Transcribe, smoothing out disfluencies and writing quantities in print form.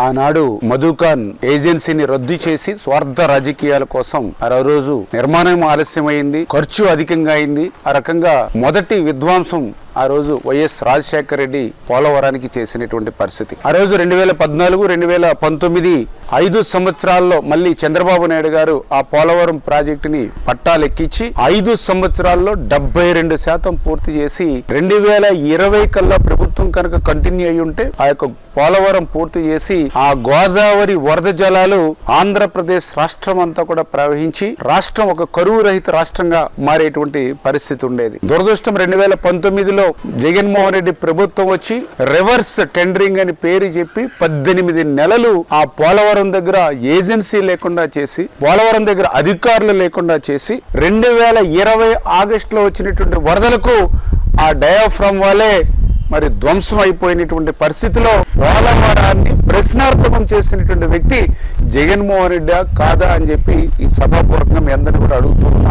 ఆనాడు మధుఖాన్ ఏజెన్సీని రద్దు చేసి స్వార్థ రాజకీయాల కోసం ఆ రోజు నిర్మాణం ఆలస్యమైంది, ఖర్చు అధికంగా అయింది. ఆ రకంగా మొదటి విధ్వంసం ఆ రోజు వైఎస్ రాజశేఖర రెడ్డి పోలవరానికి చేసినటువంటి పరిస్థితి. ఆ రోజు 2014, 2019 5 సంవత్సరాల్లో మళ్ళీ చంద్రబాబు నాయుడు గారు ఆ పోలవరం ప్రాజెక్టుని పట్టాలెక్కించి 5 సంవత్సరాల్లో 72% పూర్తి చేసి 2020 కల్లా ప్రభుత్వం కనుక కంటిన్యూ అయి ఉంటే ఆ యొక్క పోలవరం పూర్తి చేసి ఆ గోదావరి వరద జలాలు ఆంధ్రప్రదేశ్ రాష్ట్రం అంతా కూడా ప్రవహించి రాష్ట్రం ఒక కరువు రహిత రాష్ట్రంగా మారేటువంటి పరిస్థితి ఉండేది. దురదృష్టం 2019లో జగన్మోహన్ రెడ్డి ప్రభుత్వం వచ్చి రివర్స్ టెండరింగ్ అని పేరు చెప్పి 18 నెలలు ఆ పోలవరం దగ్గర ఏజెన్సీ లేకుండా చేసి, పోలవరం దగ్గర అధికారులు లేకుండా చేసి 2020 ఆగస్టులో వచ్చినటువంటి వరదలకు ఆ డయాఫ్రమ్ వల్లే మరి ధ్వంసం అయిపోయినటువంటి పరిస్థితిలో పోలవరాన్ని ప్రశ్నార్థకం చేసినటువంటి వ్యక్తి జగన్మోహన్ రెడ్డి కాదా అని చెప్పి ఈ సభాపూర్వకంగా మీ అందరినీ కూడా అడుగుతున్నారు.